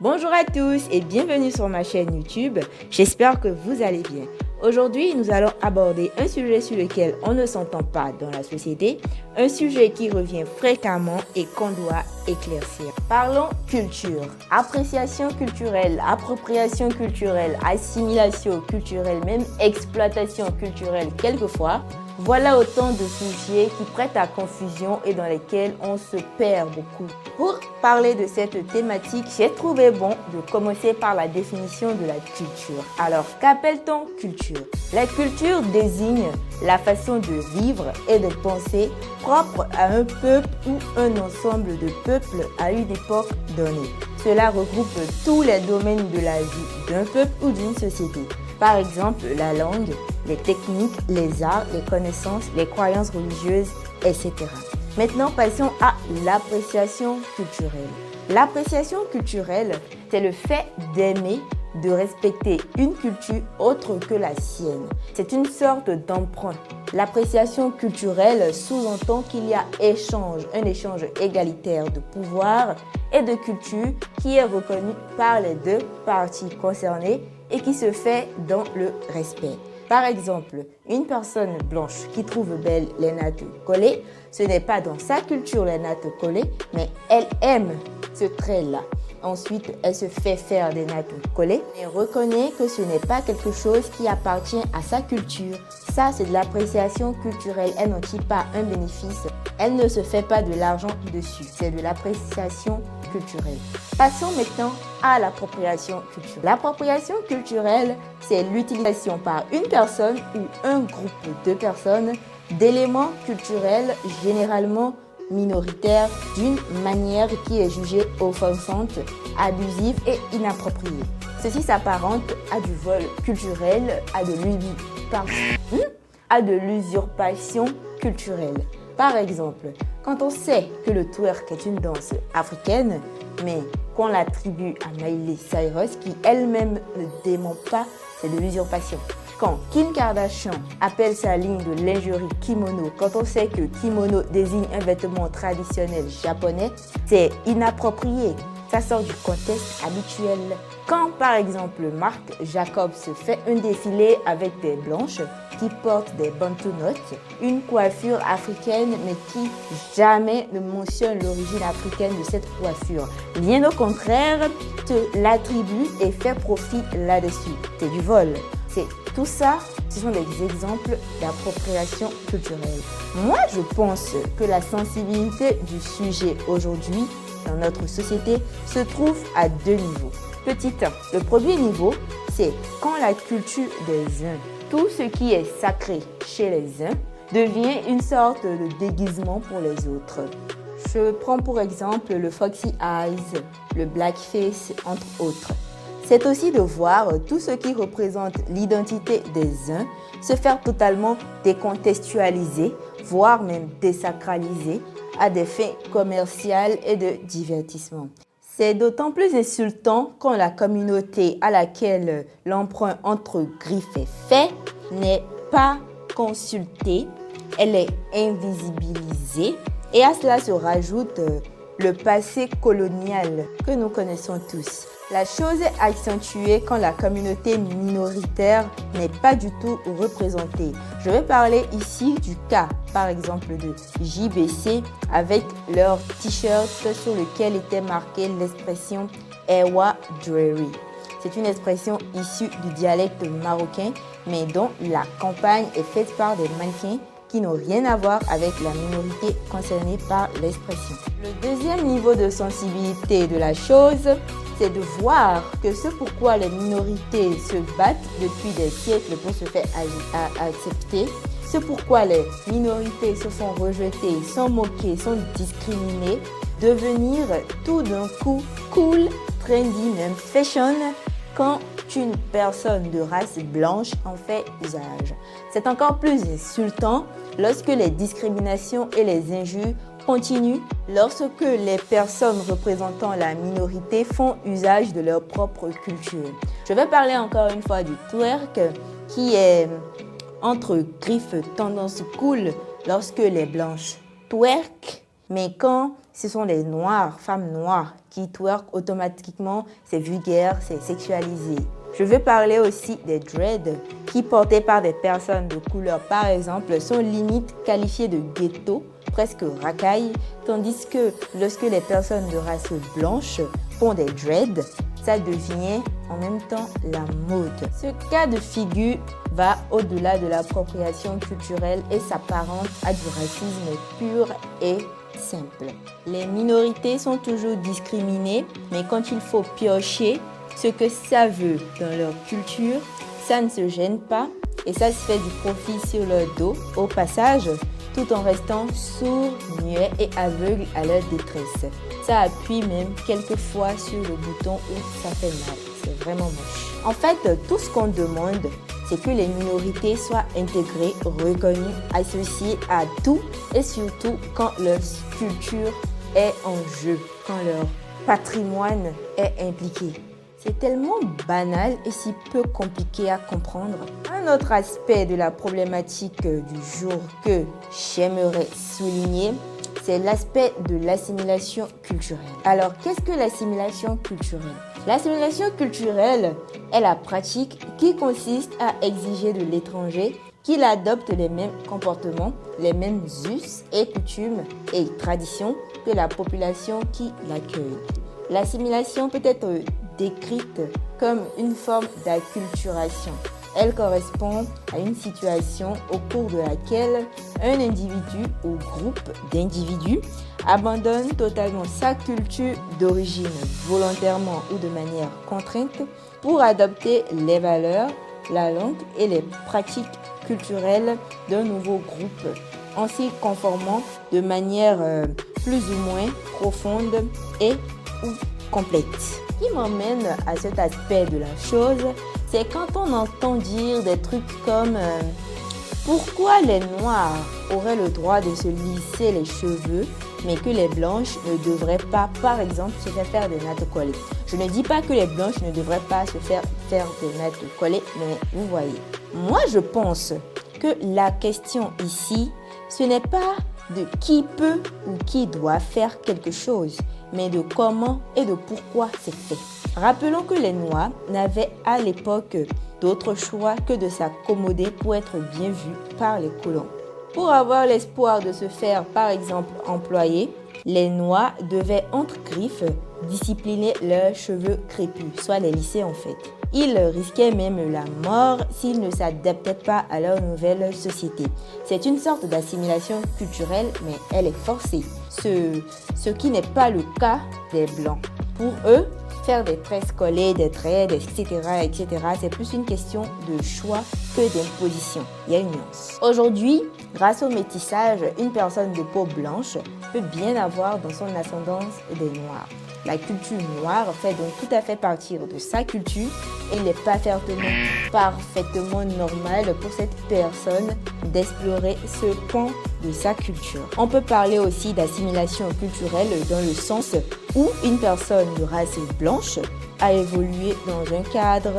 Bonjour à tous et bienvenue sur ma chaîne YouTube. J'espère que vous allez bien. Aujourd'hui, nous allons aborder un sujet sur lequel on ne s'entend pas dans la société, un sujet qui revient fréquemment et qu'on doit éclaircir. Parlons culture, appréciation culturelle, appropriation culturelle, assimilation culturelle, même exploitation culturelle quelquefois. Voilà autant de sujets qui prêtent à confusion et dans lesquels on se perd beaucoup. Pour parler de cette thématique, j'ai trouvé bon de commencer par la définition de la culture. Alors, qu'appelle-t-on culture? La culture désigne la façon de vivre et de penser propre à un peuple ou un ensemble de peuples à une époque donnée. Cela regroupe tous les domaines de la vie d'un peuple ou d'une société. Par exemple, la langue, les techniques, les arts, les connaissances, les croyances religieuses, etc. Maintenant, passons à l'appréciation culturelle. L'appréciation culturelle, c'est le fait d'aimer, de respecter une culture autre que la sienne. C'est une sorte d'emprunt. L'appréciation culturelle sous-entend qu'il y a un échange égalitaire de pouvoir et de culture qui est reconnu par les deux parties concernées et qui se fait dans le respect. Par exemple, une personne blanche qui trouve belles les nattes collées, ce n'est pas dans sa culture les nattes collées, mais elle aime ce trait-là. Ensuite, elle se fait faire des nattes collées et reconnaît que ce n'est pas quelque chose qui appartient à sa culture. Ça, c'est de l'appréciation culturelle. Elle n'en tire pas un bénéfice. Elle ne se fait pas de l'argent dessus. C'est de l'appréciation culturelle. Passons maintenant à l'appropriation culturelle. L'appropriation culturelle, c'est l'utilisation par une personne ou un groupe de personnes d'éléments culturels généralement minoritaires d'une manière qui est jugée offensante, abusive et inappropriée. Ceci s'apparente à du vol culturel, à de l'usurpation culturelle. Par exemple, quand on sait que le twerk est une danse africaine, mais qu'on l'attribue à Miley Cyrus, qui elle-même ne dément pas, c'est de l'usurpation. Quand Kim Kardashian appelle sa ligne de lingerie kimono, quand on sait que kimono désigne un vêtement traditionnel japonais, c'est inapproprié. Ça sort du contexte habituel. Quand, par exemple, Marc Jacobs fait un défilé avec des blanches qui portent des bantu knots, une coiffure africaine, mais qui jamais ne mentionne l'origine africaine de cette coiffure. Bien au contraire, te l'attribue et fait profit là-dessus. C'est du vol. Tout ça, ce sont des exemples d'appropriation culturelle. Moi, je pense que la sensibilité du sujet aujourd'hui dans notre société se trouve à deux niveaux. Petit 1, le premier niveau, c'est quand la culture des uns, tout ce qui est sacré chez les uns, devient une sorte de déguisement pour les autres. Je prends pour exemple le Foxy Eyes, le Blackface, entre autres. C'est aussi de voir tout ce qui représente l'identité des uns se faire totalement décontextualiser, voire même désacraliser à des fins commerciales et de divertissement. C'est d'autant plus insultant quand la communauté à laquelle l'emprunt entre griffes est fait n'est pas consultée, elle est invisibilisée et à cela se rajoute le passé colonial que nous connaissons tous. La chose est accentuée quand la communauté minoritaire n'est pas du tout représentée. Je vais parler ici du cas, par exemple, de JBC avec leur t-shirt sur lequel était marquée l'expression Ewa Dreary. C'est une expression issue du dialecte marocain, mais dont la campagne est faite par des mannequins qui n'ont rien à voir avec la minorité concernée par l'expression. Le deuxième niveau de sensibilité de la chose, c'est de voir que ce pourquoi les minorités se battent depuis des siècles pour se faire accepter, ce pourquoi les minorités se font rejeter, sont moquées, sont discriminées, devenir tout d'un coup cool, trendy, même fashion, quand une personne de race blanche en fait usage. C'est encore plus insultant lorsque les discriminations et les injures continuent, lorsque les personnes représentant la minorité font usage de leur propre culture. Je vais parler encore une fois du twerk qui est entre griffes tendance cool lorsque les blanches twerk Mais quand ce sont les noirs, femmes noires, qui twerkent automatiquement, c'est vulgaire, c'est sexualisé. Je veux parler aussi des dreads qui, portés par des personnes de couleur par exemple, sont limite qualifiés de ghetto, presque racailles, tandis que lorsque les personnes de race blanche font des dreads, ça devient en même temps la mode. Ce cas de figure va au-delà de l'appropriation culturelle et s'apparente à du racisme pur et simple. Les minorités sont toujours discriminées, mais quand il faut piocher ce que ça veut dans leur culture, ça ne se gêne pas et ça se fait du profit sur leur dos au passage, tout en restant sourds, muets et aveugles à leur détresse. Ça appuie même quelquefois sur le bouton où ça fait mal. C'est vraiment moche. En fait, tout ce qu'on demande, c'est que les minorités soient intégrées, reconnues, associées à tout et surtout quand leur culture est en jeu, quand leur patrimoine est impliqué. C'est tellement banal et si peu compliqué à comprendre. Un autre aspect de la problématique du jour que j'aimerais souligner, c'est l'aspect de l'assimilation culturelle. Alors, qu'est-ce que l'assimilation culturelle? L'assimilation culturelle est la pratique qui consiste à exiger de l'étranger qu'il adopte les mêmes comportements, les mêmes us et coutumes et traditions que la population qui l'accueille. L'assimilation peut être décrite comme une forme d'acculturation. Elle correspond à une situation au cours de laquelle un individu ou groupe d'individus abandonne totalement sa culture d'origine volontairement ou de manière contrainte pour adopter les valeurs, la langue et les pratiques culturelles d'un nouveau groupe en s'y conformant de manière plus ou moins profonde et ou complète. Ce qui m'emmène à cet aspect de la chose, c'est quand on entend dire des trucs comme pourquoi les noirs auraient le droit de se lisser les cheveux, mais que les blanches ne devraient pas, par exemple, se faire des nattes collées. Je ne dis pas que les blanches ne devraient pas se faire des nattes collées, mais vous voyez. Moi, je pense que la question ici, ce n'est pas de qui peut ou qui doit faire quelque chose, mais de comment et de pourquoi c'est fait. Rappelons que les Noirs n'avaient à l'époque d'autre choix que de s'accommoder pour être bien vus par les colons. Pour avoir l'espoir de se faire, par exemple, employer, les Noirs devaient, entre griffes, discipliner leurs cheveux crépus, soit les lisser en fait. Ils risquaient même la mort s'ils ne s'adaptaient pas à leur nouvelle société. C'est une sorte d'assimilation culturelle, mais elle est forcée. Ce qui n'est pas le cas des Blancs. Pour eux, faire des tresses collées, des dreads, etc., c'est plus une question de choix que d'imposition. Il y a une nuance. Aujourd'hui, grâce au métissage, une personne de peau blanche peut bien avoir dans son ascendance des Noirs. La culture noire fait donc tout à fait partie de sa culture et il n'est pas parfaitement normal pour cette personne d'explorer ce pan de sa culture. On peut parler aussi d'assimilation culturelle dans le sens où une personne de race blanche a évolué dans un cadre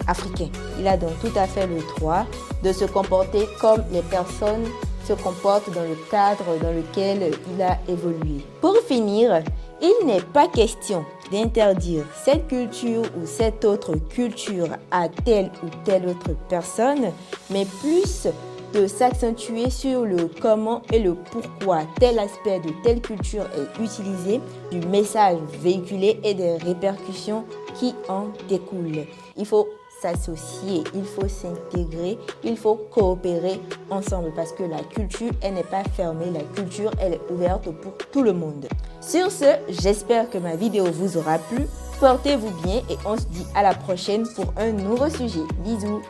africain. Il a donc tout à fait le droit de se comporter comme les personnes se comportent dans le cadre dans lequel il a évolué. Pour finir, il n'est pas question d'interdire cette culture ou cette autre culture à telle ou telle autre personne, mais plus de s'accentuer sur le comment et le pourquoi tel aspect de telle culture est utilisé, du message véhiculé et des répercussions qui en découlent. Il faut s'associer, il faut s'intégrer, il faut coopérer ensemble parce que la culture, elle n'est pas fermée, la culture, elle est ouverte pour tout le monde. Sur ce, j'espère que ma vidéo vous aura plu. Portez-vous bien et on se dit à la prochaine pour un nouveau sujet. Bisous!